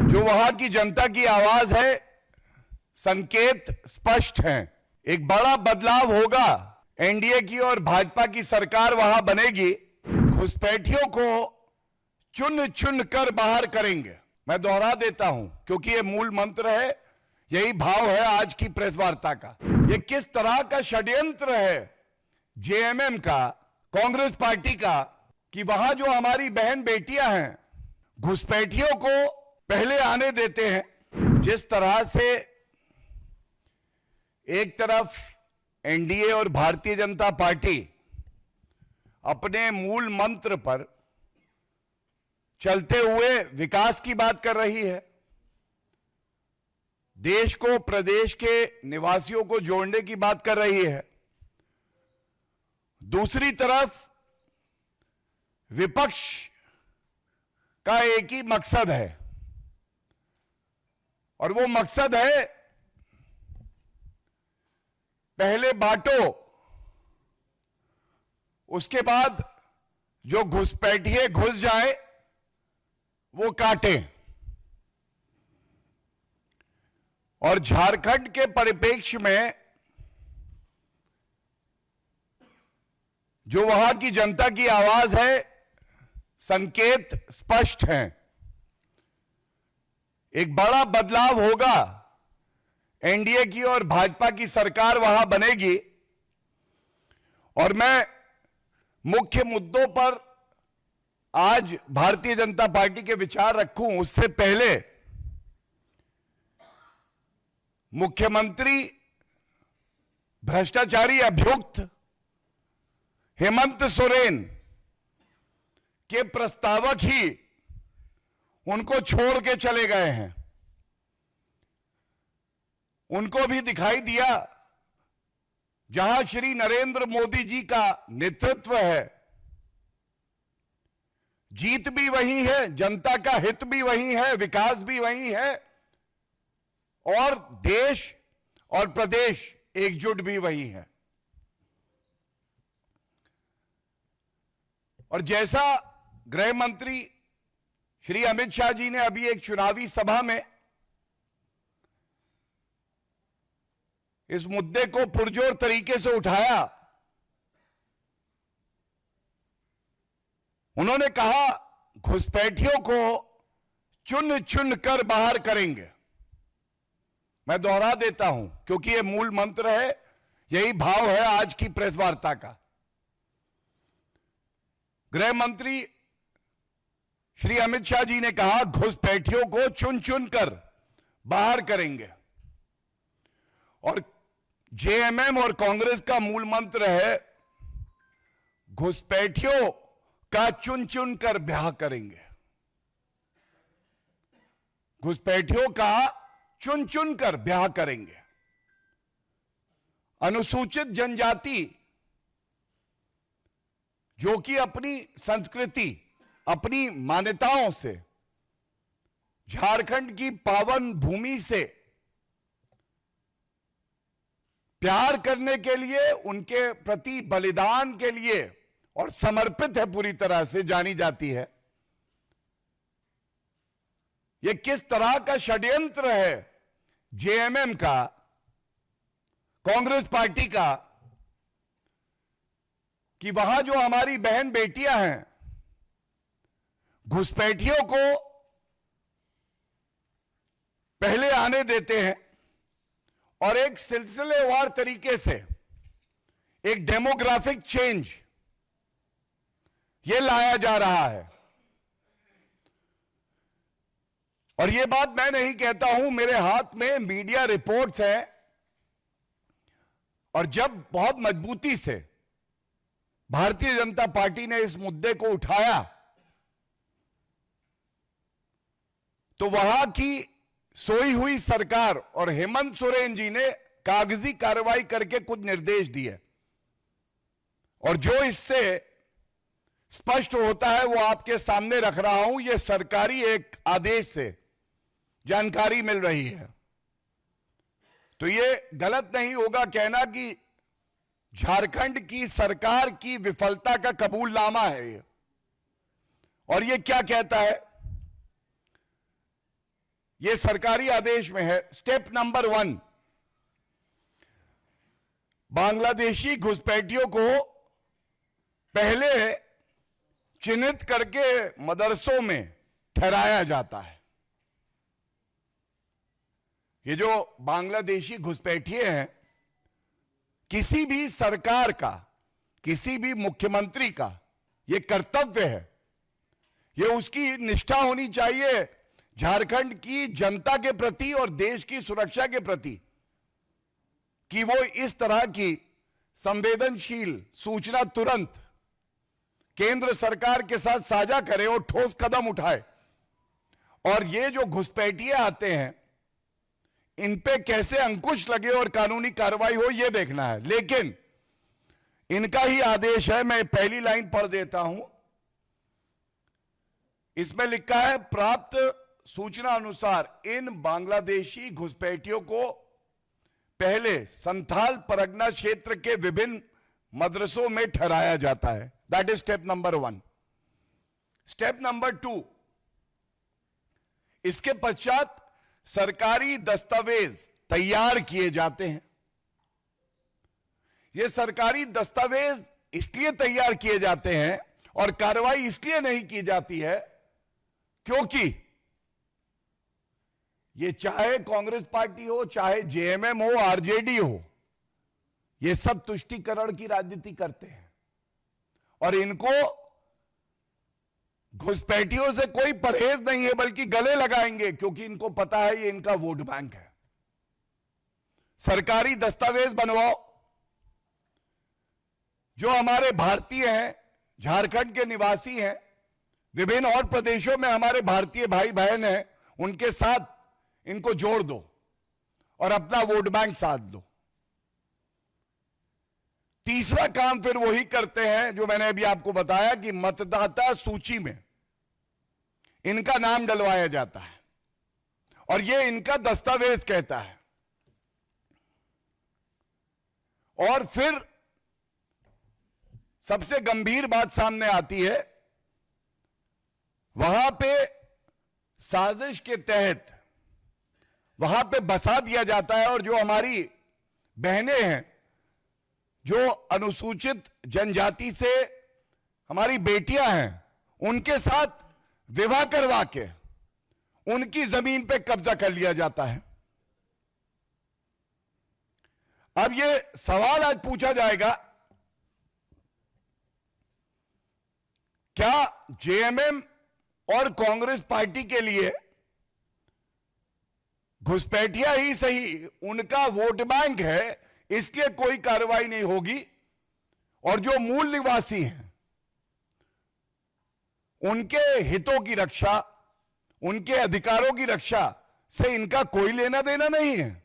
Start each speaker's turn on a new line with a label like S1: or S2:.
S1: जो वहां की जनता की आवाज है, संकेत स्पष्ट हैं। एक बड़ा बदलाव होगा। एनडीए की और भाजपा की सरकार वहां बनेगी। घुसपैठियों को चुन चुन कर बाहर करेंगे। मैं दोहरा देता हूं क्योंकि यह मूल मंत्र है, यही भाव है आज की प्रेस वार्ता का। यह किस तरह का षड्यंत्र है जेएमएम का, कांग्रेस पार्टी का, कि वहां जो हमारी बहन बेटियां हैं घुसपैठियों को पहले आने देते हैं। जिस तरह से एक तरफ एनडीए और भारतीय जनता पार्टी अपने मूल मंत्र पर चलते हुए विकास की बात कर रही है, देश को, प्रदेश के निवासियों को जोड़ने की बात कर रही है, दूसरी तरफ विपक्ष का एक ही मकसद है और वो मकसद है पहले बांटो, उसके बाद जो घुसपैठिए घुस जाए वो काटे। और झारखंड के परिप्रेक्ष्य में जो वहां की जनता की आवाज है, संकेत स्पष्ट हैं। एक बड़ा बदलाव होगा। एनडीए की और भाजपा की सरकार वहां बनेगी और मैं मुख्य मुद्दों पर आज भारतीय जनता पार्टी के विचार रखूं उससे पहले मुख्यमंत्री भ्रष्टाचारी अभियुक्त हेमंत सोरेन के प्रस्तावक ही उनको छोड़ के चले गए हैं। उनको भी दिखाई दिया जहां श्री नरेंद्र मोदी जी का नेतृत्व है, जीत भी वही है, जनता का हित भी वही है, विकास भी वही है और देश और प्रदेश एकजुट भी वही है। और जैसा गृह मंत्री श्री अमित शाह जी ने अभी एक चुनावी सभा में इस मुद्दे को पुरजोर तरीके से उठाया, उन्होंने कहा घुसपैठियों को चुन चुन कर बाहर करेंगे। मैं दोहरा देता हूं क्योंकि यह मूल मंत्र है, यही भाव है आज की प्रेस वार्ता का। गृह मंत्री श्री अमित शाह जी ने कहा घुसपैठियों को चुन चुन कर बाहर करेंगे और जेएमएम और कांग्रेस का मूल मंत्र है घुसपैठियों का चुन चुन कर ब्याह करेंगे। घुसपैठियों का चुन चुन कर ब्याह करेंगे। अनुसूचित जनजाति जो कि अपनी संस्कृति, अपनी मान्यताओं से, झारखंड की पावन भूमि से प्यार करने के लिए, उनके प्रति बलिदान के लिए और समर्पित है, पूरी तरह से जानी जाती है। यह किस तरह का षड्यंत्र है जेएमएम का, कांग्रेस पार्टी का, कि वहां जो हमारी बहन बेटियां हैं घुसपैठियों को पहले आने देते हैं और एक सिलसिलेवार तरीके से एक डेमोग्राफिक चेंज ये लाया जा रहा है। और ये बात मैं नहीं कहता हूं, मेरे हाथ में मीडिया रिपोर्ट्स हैं। और जब बहुत मजबूती से भारतीय जनता पार्टी ने इस मुद्दे को उठाया तो वहां की सोई हुई सरकार और हेमंत सोरेन जी ने कागजी कार्रवाई करके कुछ निर्देश दिए और जो इससे स्पष्ट होता है वो आपके सामने रख रहा हूं। यह सरकारी एक आदेश से जानकारी मिल रही है। तो यह गलत नहीं होगा कहना कि झारखंड की सरकार की विफलता का कबूलनामा है ये। और ये क्या कहता है यह सरकारी आदेश में है। स्टेप नंबर 1, बांग्लादेशी घुसपैठियों को पहले चिन्हित करके मदरसों में ठहराया जाता है। ये जो बांग्लादेशी घुसपैठिए हैं, किसी भी सरकार का, किसी भी मुख्यमंत्री का यह कर्तव्य है, यह उसकी निष्ठा होनी चाहिए झारखंड की जनता के प्रति और देश की सुरक्षा के प्रति, कि वो इस तरह की संवेदनशील सूचना तुरंत केंद्र सरकार के साथ साझा करे और ठोस कदम उठाए। और ये जो घुसपैठिए आते हैं, इन पे कैसे अंकुश लगे और कानूनी कार्रवाई हो, यह देखना है। लेकिन इनका ही आदेश है, मैं पहली लाइन पढ़ देता हूं। इसमें लिखा है, प्राप्त सूचना अनुसार इन बांग्लादेशी घुसपैठियों को पहले संथाल परगना क्षेत्र के विभिन्न मदरसों में ठहराया जाता है। That is step number 1। Step number 2, इसके पश्चात सरकारी दस्तावेज तैयार किए जाते हैं। ये सरकारी दस्तावेज इसलिए तैयार किए जाते हैं और कार्रवाई इसलिए नहीं की जाती है क्योंकि ये चाहे कांग्रेस पार्टी हो, चाहे जेएमएम हो, आरजेडी हो, ये सब तुष्टीकरण की राजनीति करते हैं और इनको घुसपैठियों से कोई परहेज नहीं है, बल्कि गले लगाएंगे, क्योंकि इनको पता है ये इनका वोट बैंक है। सरकारी दस्तावेज बनवाओ। जो हमारे भारतीय हैं, झारखंड के निवासी हैं, विभिन्न और प्रदेशों में हमारे भारतीय भाई बहन हैं, उनके साथ इनको जोड़ दो और अपना वोट बैंक साध दो। तीसरा काम फिर वही करते हैं जो मैंने अभी आपको बताया कि मतदाता सूची में इनका नाम डलवाया जाता है और यह इनका दस्तावेज कहता है। और फिर सबसे गंभीर बात सामने आती है, वहां पे साजिश के तहत वहां पे बसा दिया जाता है और जो हमारी बहनें हैं, जो अनुसूचित जनजाति से हमारी बेटियां हैं, उनके साथ विवाह करवा के उनकी जमीन पे कब्जा कर लिया जाता है। अब ये सवाल आज पूछा जाएगा, क्या जेएमएम और कांग्रेस पार्टी के लिए घुसपैठिया ही सही उनका वोट बैंक है, इसलिए कोई कार्रवाई नहीं होगी, और जो मूल निवासी हैं उनके हितों की रक्षा, उनके अधिकारों की रक्षा से इनका कोई लेना देना नहीं है?